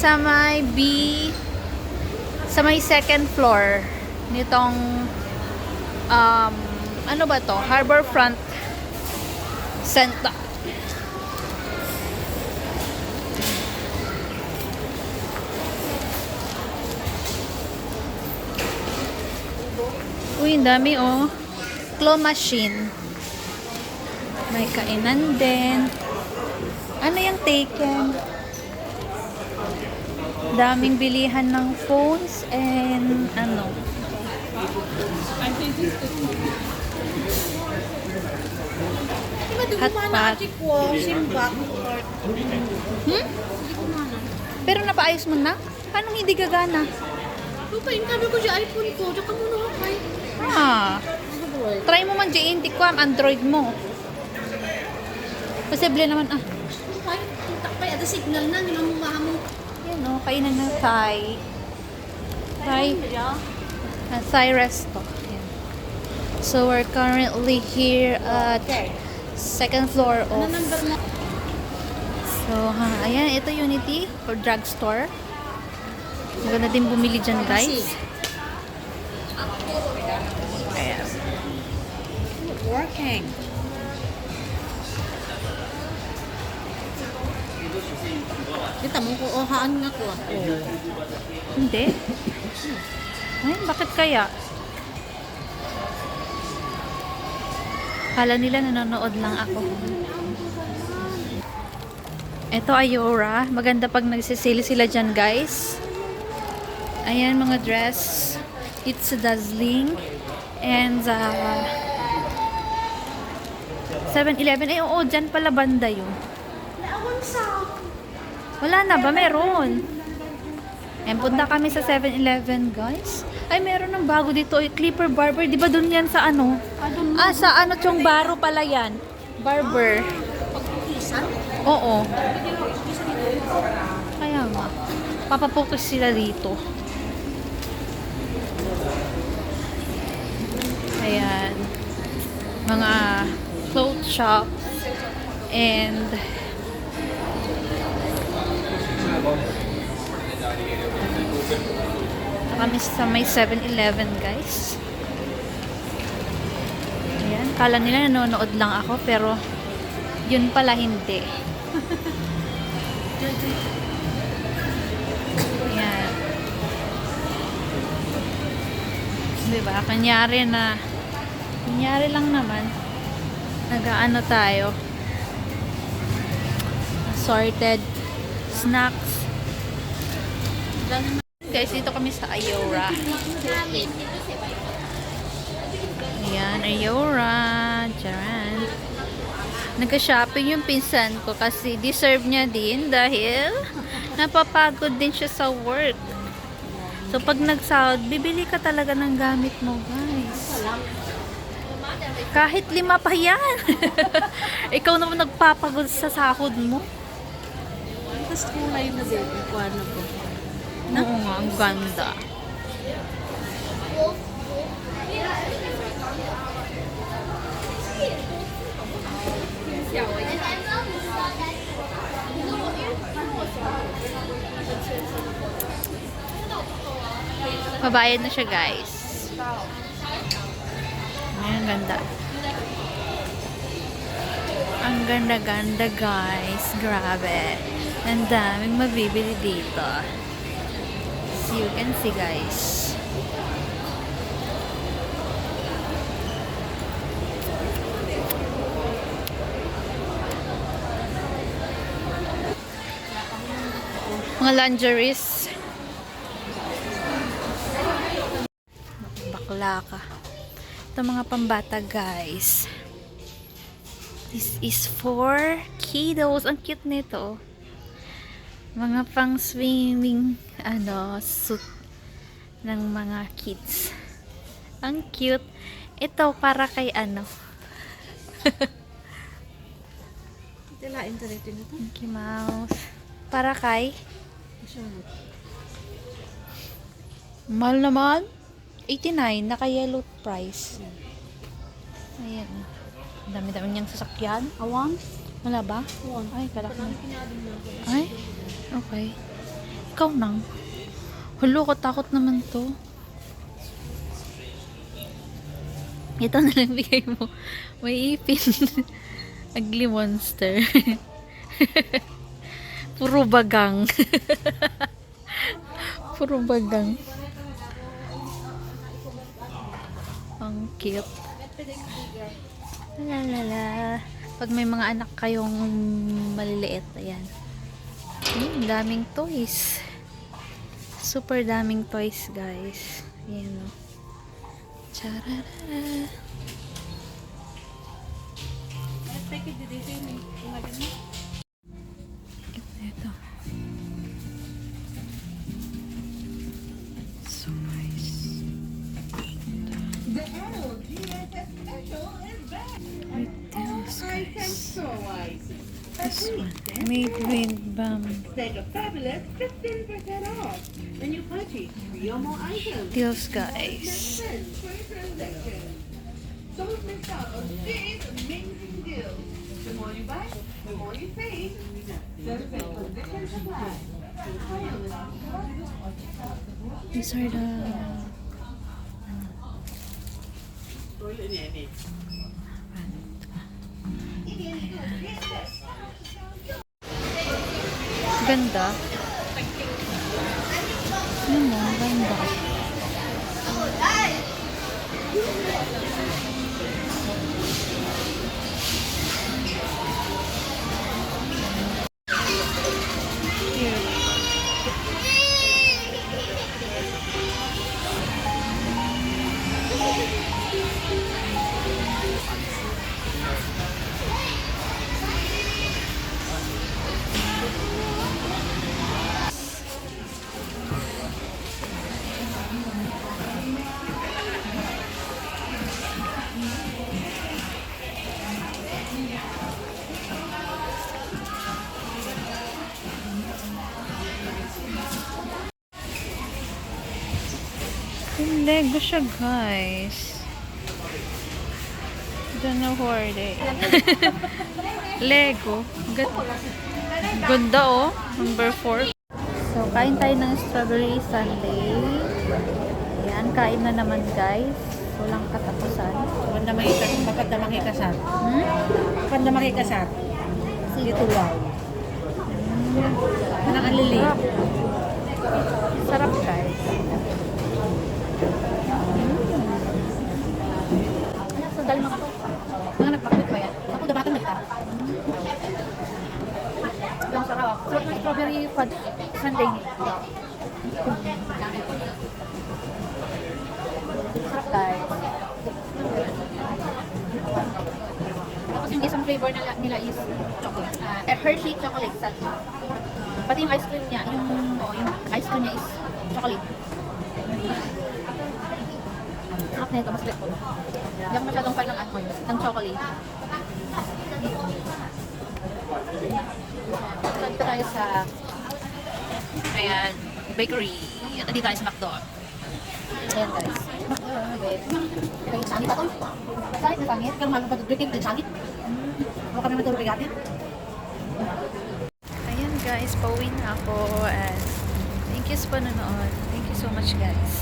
sa may sa may second floor nitong ano ba to? Harborfront Center. Uy, ang dami oh. Claw machine. May kainan din. Ano yung Taken? Daming bilihan ng phones and ano. Hotpot. Pero napaayos mo na? Paano hindi gagana? Lupa, yung sabi ko siya iPhone ko. Diyan ka muna okay. Try mo man dyan. Hindi ko Android mo. Posible naman Okay, takpay. Ada signal na. Hindi mo mahamong. Yan o, kainan na Thai. Thai resto. Yan. So, we're currently here at second floor of... Ano number mo? So, ayan, ito Unity or drugstore. Maganda din bumili dyan, guys. Ayan. Working. Kita mo ko, ohaan nga ko. Hindi. Ay, bakit kaya? Kala nila nanonood lang ako. Ito Ayora. Maganda pag nagsisili sila dyan, guys. Ayan, mga dress. It's dazzling. And 7-Eleven. Eh, oo, dyan pala banda yun. Wala na ba? Meron. Ayan, punta kami sa 7-Eleven, guys. Ay, meron ng bago dito. Clipper Barber. Di ba dun yan sa ano? Sa ano, Chong Baro pala yan. Barber. Oo. Kaya nga. Papapokus sila dito. Ayan. Mga clothes shop. And kami sa may 7-Eleven, guys. Ayan. Kala nila nanonood lang ako, pero yun pala hindi. Ayan. Diba? Kanyari lang naman. Nag-ano tayo. Assorted snacks. Guys, dito kami sa Ayora. Ayan, Ayora. Charan. Nagka-shopping yung pinsan ko kasi deserve niya din dahil napapagod din siya sa work. So, pag nagsahod, bibili ka talaga ng gamit mo, guys. Kahit 5 pa yan. Ikaw naman nagpapagod sa sahod mo. Tapos kulay na din. Kung ano ko. Oo nga, ang ganda. Mabayad na siya, guys. Ayan, ang ganda. Ang ganda-ganda, guys. Grabe. Ang daming mabibili dito. So, you can see, guys. Mga lingeries. Bakla ka. Ito mga pambata, guys. This is for kiddos. Ang cute nito. Mga pang swimming suit ng mga kids. Ang cute. Ito para kay Tilain talaga ito nito. Mickey Mouse. Para kay mahal naman. 89. Naka-yellow price. Ayan. Dami-dami niyang sasakyan. Awan? Wala ba? Awan. Ay, kala ko. Ay, okay. ikaw nang. Hulo, katakot naman to. Ito na lang bigay mo. May ipin. Ugly monster. Puro bagang. Puro bagang. Ang cute. Lalala. Pag may mga anak kayong maliliit, ayan. Daming toys. Super daming toys, guys. Ayan o. Charara. Ito. So nice. The LGSS special is back. Details, guys. Ice. This one. Made with bam. Take a fabulous 15% off when you purchase 3 or more items. Deals, guys. Cents per transaction. Don't miss out on these amazing deals. The more you buy, the more you save. Service and conditions apply. These are the ganda. Ano mo, ganda. Yung Lego siya, guys. Don't know who are they. Lego. Ganda, oh. Number 4. So, kain tayo ng strawberry sundae. Ayan, kain na naman, guys. Walang katapusan. Bakit na makikasat? Hmm? Bakit na makikasat? Dito wow. Nakalili. Sarap. Sarap, guys. Anak, sandali mga to. Mga nagpakit ba yan? Ako, dabatan na kita. Ang sarap. Sarap ng strawberry fudge sundae. Sarap, guys. Tapos yung isang flavor nila is chocolate. Hershey chocolate. Pati yung ice cream niya, yung ice cream niya is chocolate. Sarap na ito, mas lit ko. Hindi ako masyadong fan ng chocolate. So, dito tayo sa ayan, bakery. At dito tayo sa McDo. Ayan, guys. Okay, sangit ako. Sangit na sangit. Kang magpapagdrikin ng sangit. Huwag kami matulog bigatin. Ayan, guys. Pauwi na ako. And thank you sa panonood. Thank you so much, guys.